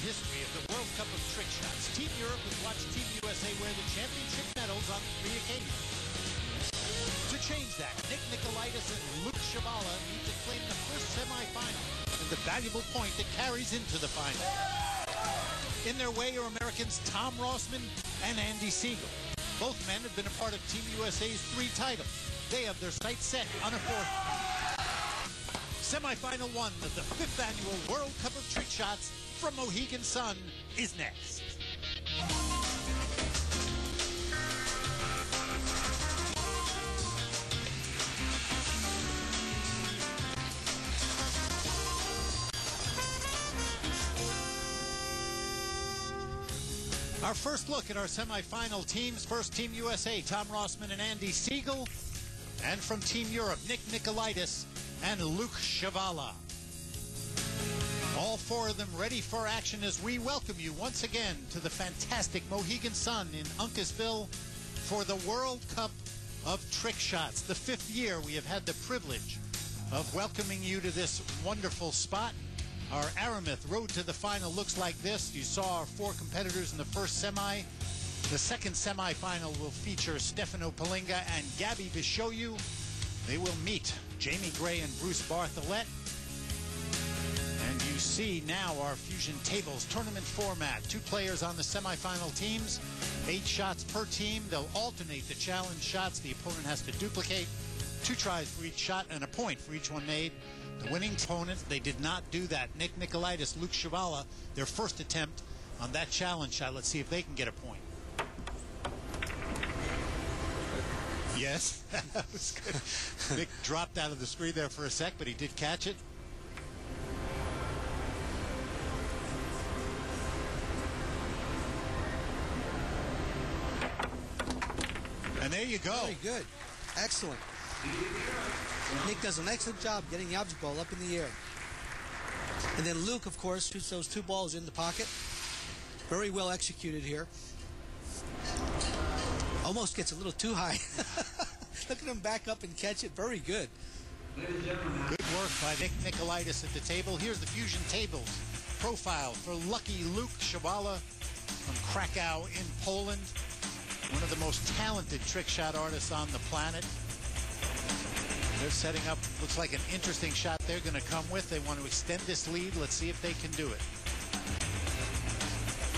history of the World Cup of Trick Shots, Team Europe has watched Team USA wear the championship medals on 3 occasions. To change that, Nikolaidis and Szywala need to claim the first semifinal and the valuable point that carries into the final. In their way are Americans Tom Rossman and Andy Segal. Both men have been a part of Team USA's 3 titles. They have their sights set on a 4th. Semifinal 1 of the 5th annual World Cup of Trick Shots from Mohegan Sun is next. Our first look at our semifinal teams. First, Team USA, Tom Rossman and Andy Segal. And from Team Europe, Nikolaidis and Szywala. All 4 of them ready for action as we welcome you once again to the fantastic Mohegan Sun in Uncasville for the World Cup of Trick Shots. The 5th year we have had the privilege of welcoming you to this wonderful spot. Our Aramith road to the final looks like this. You saw our 4 competitors in the first semi. The second semifinal will feature Stefano Palinga and Gabby Bishoyu. They will meet Jamie Gray and Bruce Bartholet. And you see now our Fusion Tables tournament format. 2 players on the semifinal teams, 8 shots per team. They'll alternate the challenge shots the opponent has to duplicate. 2 tries for each shot and a point for each one made. The winning opponent, they did not do that. Nikolaidis, Szywala, their first attempt on that challenge shot. Let's see if they can get a point. Yes, that was good. Nick dropped out of the screen there for a sec, but he did catch it. And there you go. Very good. Excellent. Nick does an excellent job getting the object ball up in the air. And then Luke, of course, shoots those 2 balls in the pocket. Very well executed here. Almost gets a little too high. Look at him back up and catch it. Very good. Good work by Nikolaidis at the table. Here's the Fusion Tables profile for lucky Luke Szywala from Krakow in Poland. One of the most talented trick shot artists on the planet. They're setting up, looks like an interesting shot they're going to come with. They want to extend this lead. Let's see if they can do it.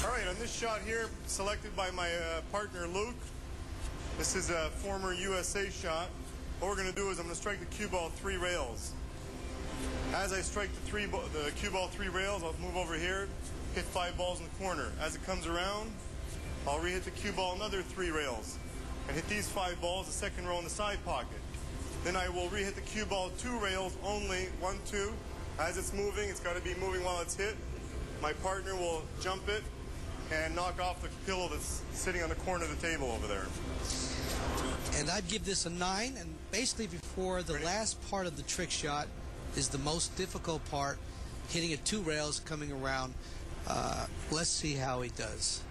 All right, on this shot here, selected by my partner Luke. This is a former USA shot. What we're going to do is I'm going to strike the cue ball 3 rails. As I strike the cue ball 3 rails, I'll move over here, hit 5 balls in the corner. As it comes around, I'll re-hit the cue ball another 3 rails and hit these 5 balls, the second row in the side pocket. Then I will re-hit the cue ball 2 rails only, 1, 2. As it's moving, it's got to be moving while it's hit. My partner will jump it and knock off the pillow that's sitting on the corner of the table over there. And I'd give this a 9, and basically before the last part of the trick shot is the most difficult part, hitting at 2 rails coming around. Let's see how he does.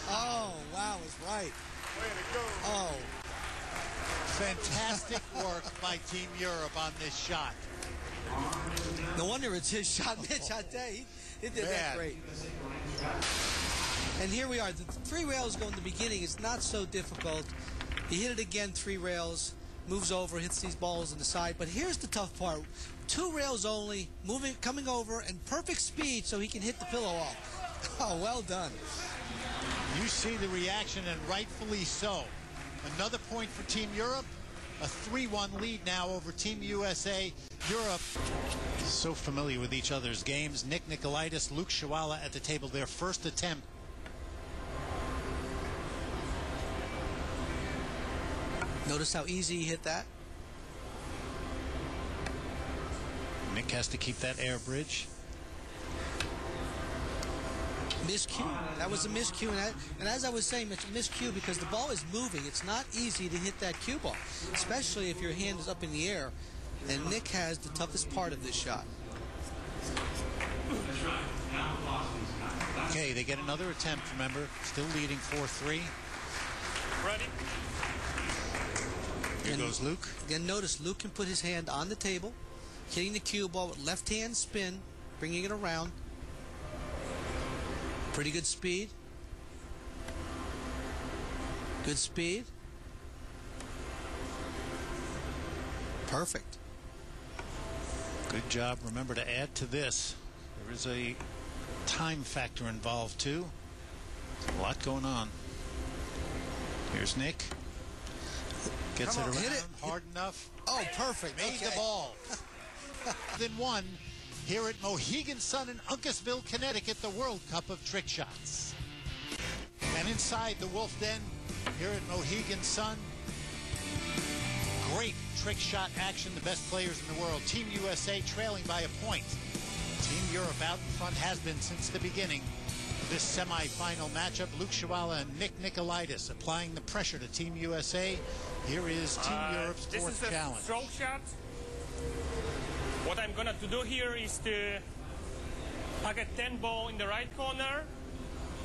Oh, wow, it's right. Way to go. Oh. Fantastic work by Team Europe on this shot. No wonder it's his shot, Mitch. I tell you, he did that great. And here we are. The 3 rails go in the beginning. It's not so difficult. He hit it again, 3 rails, moves over, hits these balls in the side. But here's the tough part. 2 rails only, coming over, and perfect speed so he can hit the pillow off. Oh, well done. You see the reaction, and rightfully so. Another point for Team Europe. A 3-1 lead now over Team USA. Europe so familiar with each other's games. Nikolaidis, Szywala at the table, their first attempt. Notice how easy he hit that. Nick has to keep that air bridge. Miscue. That was a miscue, and as I was saying, it's a miscue because the ball is moving. It's not easy to hit that cue ball, especially if your hand is up in the air. And Nick has the toughest part of this shot. Okay, they get another attempt, remember. Still leading 4-3. Ready? Here goes Luke. Again, notice Luke can put his hand on the table, hitting the cue ball with left-hand spin, bringing it around. Pretty good speed. Good speed. Perfect. Good job. Remember to add to this, there is a time factor involved too. A lot going on. Here's Nick. Gets it around. Hit it. Hard enough. Oh, perfect. Made the ball. Then one here at Mohegan Sun in Uncasville, Connecticut, the World Cup of Trick Shots. And inside the Wolf Den here at Mohegan Sun, great trick shot action, the best players in the world. Team USA trailing by a point. Team Europe out in front, has been since the beginning of this semi-final matchup. Luke Szywala and Nikolaidis applying the pressure to Team USA. Here is Team Europe's fourth challenge. This is a stroke shot. What I'm gonna to do here is to pocket 10 ball in the right corner.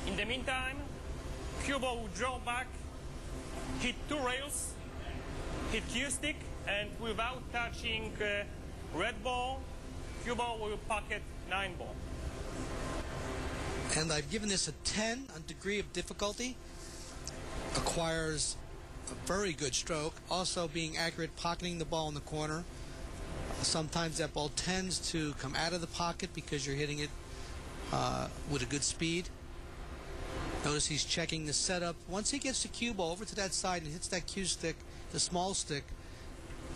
In the meantime, cue ball will draw back, hit 2 rails, hit cue stick, and without touching red ball, cue ball will pocket 9 ball. And I've given this a 10 on degree of difficulty. Acquires a very good stroke. Also being accurate, pocketing the ball in the corner. Sometimes that ball tends to come out of the pocket because you're hitting it with a good speed. Notice he's checking the setup. Once he gets the cue ball over to that side and hits that cue stick, the small stick,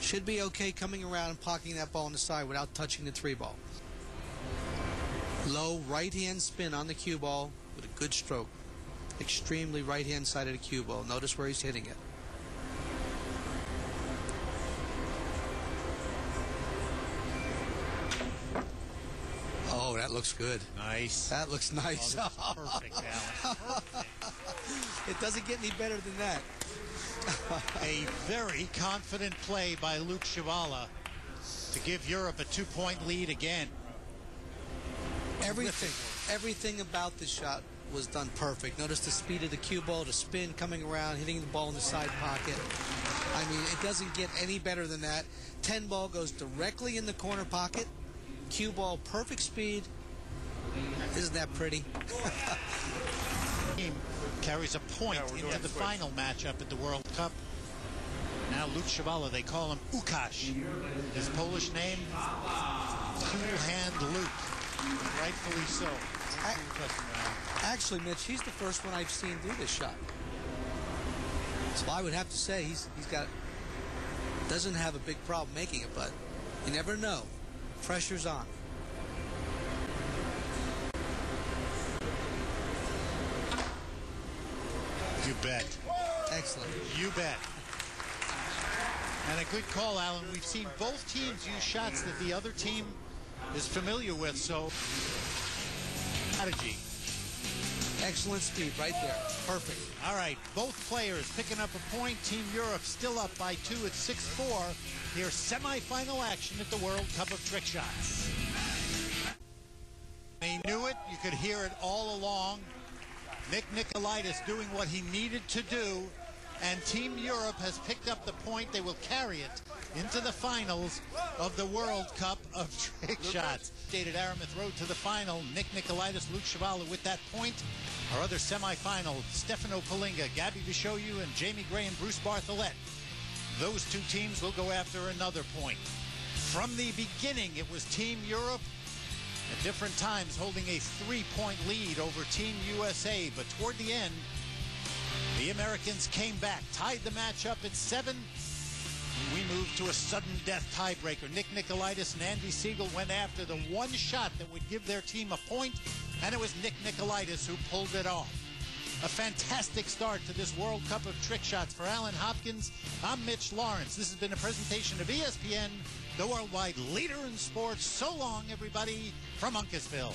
should be okay coming around and pocketing that ball on the side without touching the 3 ball. Low right-hand spin on the cue ball with a good stroke. Extremely right-hand side of the cue ball. Notice where he's hitting it. Oh, that looks good. Nice. That looks nice. Oh, perfect, Alan. Perfect. It doesn't get any better than that. A very confident play by Luke Szywala to give Europe a 2-point lead again. Everything about this shot was done perfect. Notice the speed of the cue ball, the spin coming around, hitting the ball in the side pocket. I mean, it doesn't get any better than that. 10 ball goes directly in the corner pocket. Cue ball, perfect speed. Isn't that pretty? Team carries a point into the final matchup at the World Cup. Now Luke Szywala, they call him Łukasz. His Polish name, Two-Hand Luke. Rightfully so. Actually, Mitch, he's the first one I've seen do this shot. So I would have to say he's doesn't have a big problem making it, but you never know. Pressure's on. You bet. Excellent. You bet. And a good call, Alan. We've seen both teams use shots that the other team is familiar with, so strategy. Excellent speed right there. Perfect. All right, both players picking up a point. Team Europe still up by 2 at 6-4. Here's semifinal action at the World Cup of Trick Shots. They knew it. You could hear it all along. Nikolaidis doing what he needed to do. And Team Europe has picked up the point. They will carry it into the finals of the World Cup of Trick Shots. Dated Aramith Road to the final. Nikolaidis, Luke Szywala with that point. Our other semifinal, Stefano Palinga, Gabby Bishoyu, and Jamie Gray and Bruce Bartholet. Those two teams will go after another point. From the beginning, it was Team Europe at different times holding a 3-point lead over Team USA, but toward the end, the Americans came back, tied the match up at 7. We moved to a sudden death tiebreaker. Nikolaidis and Andy Segal went after the one shot that would give their team a point, and it was Nikolaidis who pulled it off. A fantastic start to this World Cup of Trick Shots. For Alan Hopkins, I'm Mitch Lawrence. This has been a presentation of ESPN, the worldwide leader in sports. So long, everybody, from Uncasville.